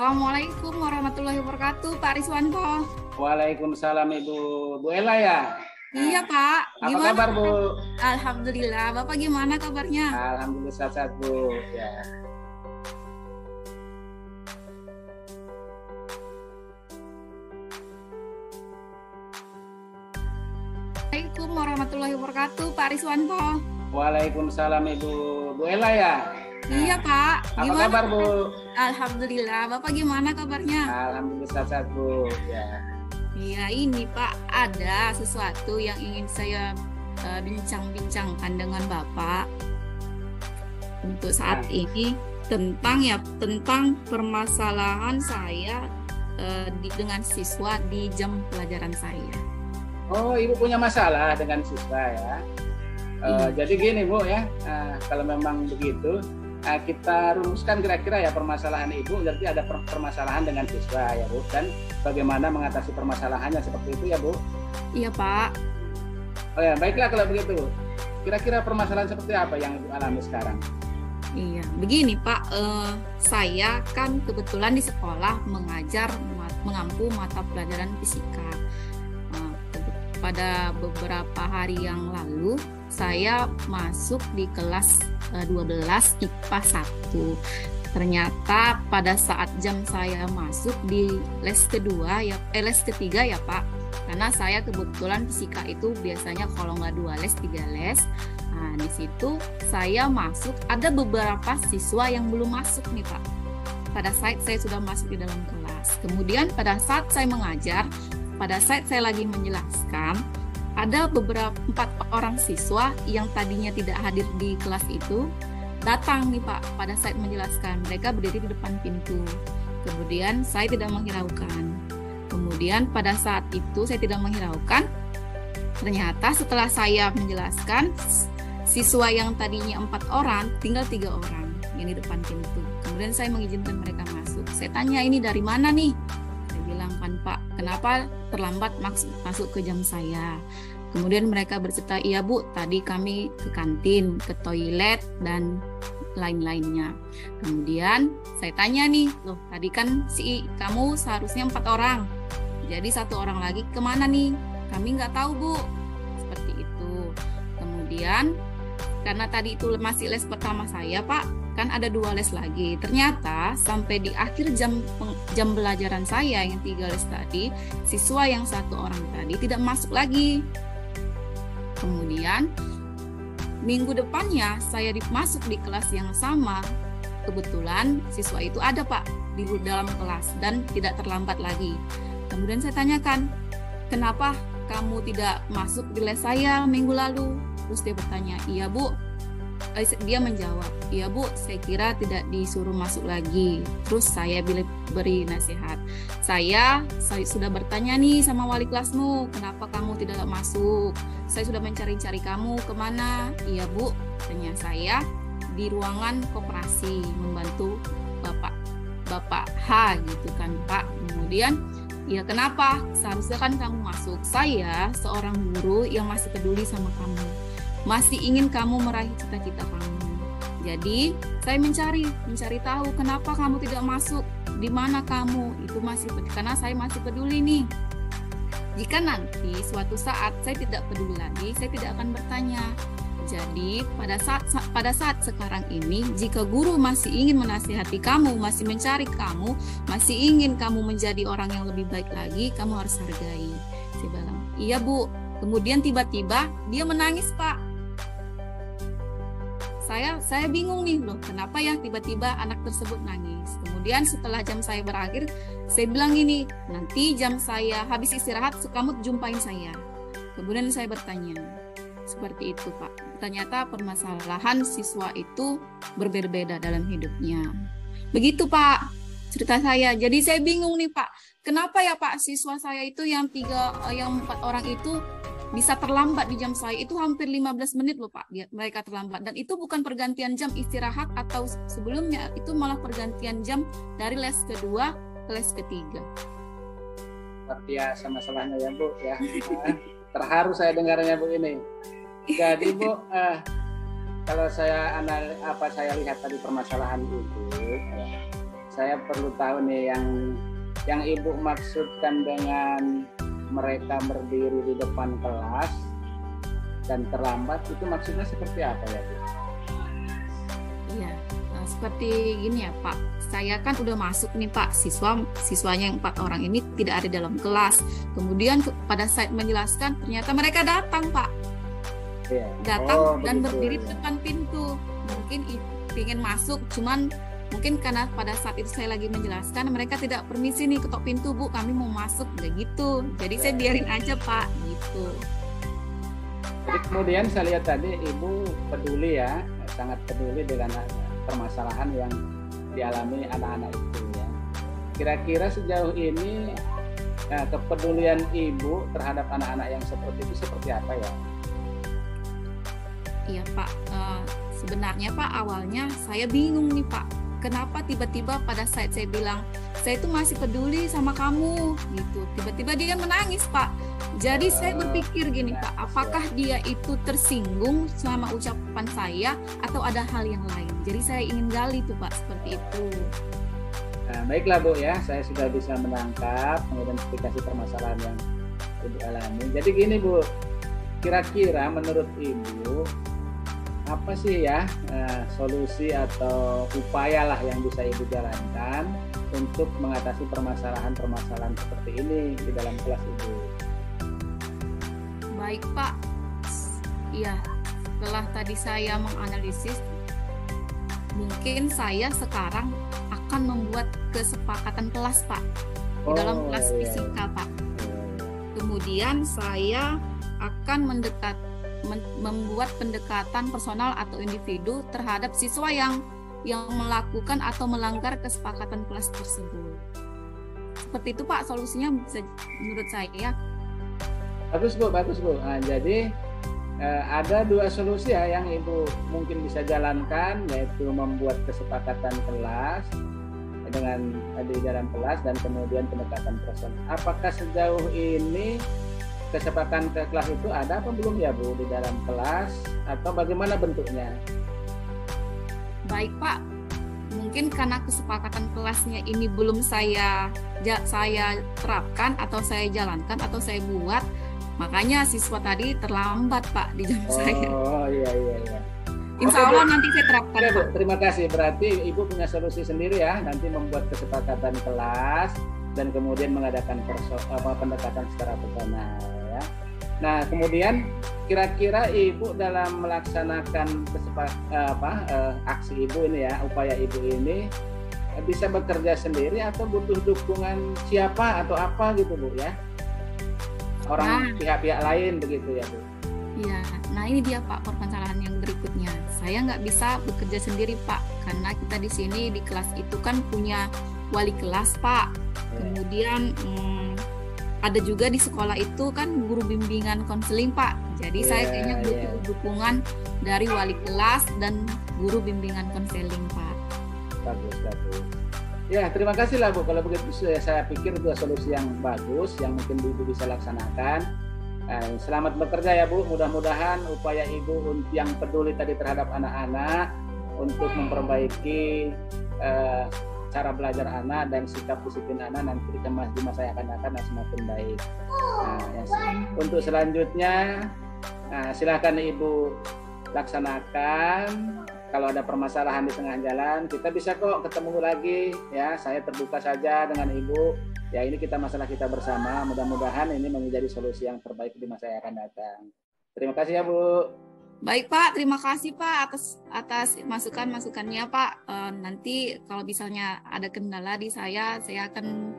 Assalamualaikum warahmatullahi wabarakatuh, Pak Riswanto. Waalaikumsalam Bu Ella ya. Iya Pak, Apa gimana? kabar Bu? Alhamdulillah, Bapak gimana kabarnya? Alhamdulillah sehat-sehat Bu. Ya. Assalamualaikum warahmatullahi wabarakatuh, Pak Riswanto. Waalaikumsalam Bu Ella ya. Iya Pak, Apa gimana? kabar Bu? Alhamdulillah, Bapak gimana kabarnya? Alhamdulillah sehat-sehat Bu. Ya. Iya ini Pak, ada sesuatu yang ingin saya bincang-bincangkan dengan Bapak untuk saat ini tentang permasalahan saya dengan siswa di jam pelajaran saya. Oh, Ibu punya masalah dengan siswa ya. Jadi gini Bu ya, kalau memang begitu kita rumuskan kira-kira ya permasalahan Ibu. Berarti ada permasalahan dengan siswa ya Bu, dan bagaimana mengatasi permasalahannya seperti itu ya Bu. Iya Pak. Oh ya, baiklah kalau begitu. Kira-kira permasalahan seperti apa yang Ibu alami sekarang? Iya, begini Pak, saya kan kebetulan di sekolah mengampu mata pelajaran fisika. Pada beberapa hari yang lalu, saya masuk di kelas 12 IPA 1. Ternyata pada saat jam saya masuk di les ketiga ya Pak, karena saya kebetulan fisika itu biasanya kalau nggak 2 les 3 les. Nah di situ saya masuk, ada beberapa siswa yang belum masuk nih Pak. Pada saat saya sudah masuk di dalam kelas, kemudian pada saat saya mengajar, pada saat saya lagi menjelaskan, ada beberapa 4 orang siswa yang tadinya tidak hadir di kelas itu datang nih Pak pada saat menjelaskan. Mereka berdiri di depan pintu. Kemudian saya tidak menghiraukan. Kemudian pada saat itu saya tidak menghiraukan. Ternyata setelah saya menjelaskan, siswa yang tadinya 4 orang tinggal 3 orang yang di depan pintu. Kemudian saya mengizinkan mereka masuk. Saya tanya, ini dari mana nih? Saya bilang kan Pak, kenapa terlambat masuk ke jam saya? Kemudian mereka bercerita, iya Bu, tadi kami ke kantin, ke toilet, dan lain-lainnya. Kemudian saya tanya nih, loh tadi kan kamu seharusnya 4 orang, jadi 1 orang lagi kemana nih? Kami nggak tahu Bu, seperti itu. Kemudian karena tadi itu masih les pertama saya Pak, kan ada 2 les lagi. Ternyata sampai di akhir jam pelajaran saya yang 3 les tadi, siswa yang 1 orang tadi tidak masuk lagi. Kemudian minggu depannya saya masuk di kelas yang sama. Kebetulan siswa itu ada Pak di dalam kelas dan tidak terlambat lagi. Kemudian saya tanyakan, kenapa kamu tidak masuk di les saya minggu lalu? Terus dia bertanya, iya Bu. Dia menjawab, iya Bu, saya kira tidak disuruh masuk lagi. Terus saya beri nasihat, saya sudah bertanya nih sama wali kelasmu, kenapa kamu tidak masuk? Saya sudah mencari-cari kamu kemana? Iya Bu, tanya saya di ruangan koperasi membantu Bapak H gitu kan Pak. Kemudian ya kenapa? Seharusnya kan kamu masuk. Saya seorang guru yang masih peduli sama kamu, masih ingin kamu meraih cita-cita kamu. Jadi saya mencari tahu kenapa kamu tidak masuk, di mana kamu, itu masih karena saya masih peduli nih. Jika nanti suatu saat saya tidak peduli lagi, saya tidak akan bertanya. Jadi pada saat sekarang ini, jika guru masih ingin menasihati kamu, masih mencari kamu, masih ingin kamu menjadi orang yang lebih baik lagi, kamu harus hargai. Saya bilang, iya Bu. Kemudian tiba-tiba dia menangis Pak. Saya bingung nih loh, kenapa ya tiba-tiba anak tersebut nangis. Kemudian setelah jam saya berakhir, saya bilang gini, nanti jam saya habis istirahat, kamu jumpain saya. Kemudian saya bertanya, seperti itu Pak. Ternyata permasalahan siswa itu berbeda-beda dalam hidupnya. Begitu Pak cerita saya. Jadi saya bingung nih Pak, kenapa ya Pak siswa saya itu yang 4 orang itu bisa terlambat di jam saya, itu hampir 15 menit loh Pak, mereka terlambat. Dan itu bukan pergantian jam istirahat atau sebelumnya, itu malah pergantian jam dari les kedua ke les ketiga. Luar biasa masalahnya ya Bu ya. Terharu saya dengarnya Bu ini. Jadi Bu, kalau saya lihat tadi permasalahan itu, saya perlu tahu nih yang Ibu maksudkan dengan mereka berdiri di depan kelas dan terlambat, itu maksudnya seperti apa ya, Bu? Iya, seperti gini ya Pak. Saya kan udah masuk nih Pak, siswanya yang 4 orang ini tidak ada dalam kelas. Kemudian pada saat menjelaskan ternyata mereka datang Pak. Iya. Datang dan begitu, berdiri ya. di depan pintu. Mungkin ingin masuk, cuman mungkin karena pada saat itu saya lagi menjelaskan, mereka tidak permisi nih, ketok pintu Bu, kami mau masuk, kayak gitu. Jadi saya biarin aja Pak, gitu. Jadi kemudian saya lihat tadi Ibu peduli ya, sangat peduli dengan permasalahan yang dialami anak-anak itu ya. Kira-kira sejauh ini kepedulian Ibu terhadap anak-anak yang seperti itu seperti apa ya? Iya Pak, sebenarnya Pak awalnya saya bingung nih Pak. Kenapa tiba-tiba pada saat saya bilang, saya itu masih peduli sama kamu gitu. Tiba-tiba dia menangis Pak. Jadi saya berpikir gini Pak, apakah dia itu tersinggung sama ucapan saya atau ada hal yang lain. Jadi saya ingin gali tuh Pak, seperti itu. Nah, baiklah Bu ya, saya sudah bisa menangkap mengidentifikasi permasalahan yang Ibu alami. Jadi gini Bu, kira-kira menurut Ibu apa sih ya solusi atau upaya lah yang bisa Ibu jalankan untuk mengatasi permasalahan-permasalahan seperti ini di dalam kelas Ibu? Baik Pak, iya setelah tadi saya menganalisis, mungkin saya sekarang akan membuat kesepakatan kelas Pak di dalam kelas fisika Pak. Kemudian saya akan membuat pendekatan personal atau individu terhadap siswa yang melakukan atau melanggar kesepakatan kelas tersebut. Seperti itu Pak, solusinya bisa menurut saya. Bagus Bu. Nah, jadi ada 2 solusi ya yang Ibu mungkin bisa jalankan, yaitu membuat kesepakatan kelas dengan di dalam kelas dan kemudian pendekatan personal. Apakah sejauh ini kesepakatan ke kelas itu ada apa belum ya Bu di dalam kelas, atau bagaimana bentuknya? Baik Pak, mungkin karena kesepakatan kelasnya ini belum saya terapkan atau saya jalankan atau saya buat, makanya siswa tadi terlambat Pak di jam saya. Oh iya. Insya Allah nanti saya terapkan. Oke Bu, terima kasih. Berarti Ibu punya solusi sendiri ya, nanti membuat kesepakatan kelas dan kemudian mengadakan pendekatan secara personal ya. Nah, kemudian kira-kira Ibu dalam melaksanakan aksi Ibu ini ya, upaya Ibu ini bisa bekerja sendiri atau butuh dukungan siapa atau apa gitu Bu ya? Pihak-pihak lain begitu ya Bu? Iya, nah ini dia Pak permasalahan yang berikutnya. Saya nggak bisa bekerja sendiri Pak, karena kita di sini di kelas itu kan punya wali kelas Pak. Kemudian ada juga di sekolah itu kan guru bimbingan konseling Pak. Jadi saya kayaknya butuh dukungan dari wali kelas dan guru bimbingan konseling Pak. Bagus. Ya, terima kasih lah Bu. Kalau begitu saya pikir itu solusi yang bagus yang mungkin Ibu bisa laksanakan. Selamat bekerja ya Bu. Mudah-mudahan upaya Ibu yang peduli tadi terhadap anak-anak untuk memperbaiki cara belajar anak dan sikap disiplin anak nanti di masa yang akan datang semakin baik. Untuk selanjutnya silakan Ibu laksanakan. Kalau ada permasalahan di tengah jalan, kita bisa kok ketemu lagi ya. Saya terbuka saja dengan Ibu. Ya, ini masalah kita bersama. Mudah-mudahan ini menjadi solusi yang terbaik di masa yang akan datang. Terima kasih ya Bu. Baik Pak, terima kasih Pak atas masukan-masukannya Pak. Nanti kalau misalnya ada kendala di saya akan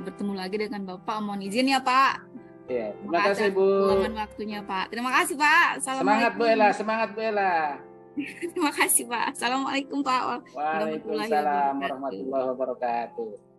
bertemu lagi dengan Bapak. Mohon izin ya Pak. Iya, terima kasih Bu. Waktunya Pak. Terima kasih Pak. Semangat Bu Ella. Terima kasih Pak. Assalamualaikum Pak. Waalaikumsalam warahmatullahi wabarakatuh.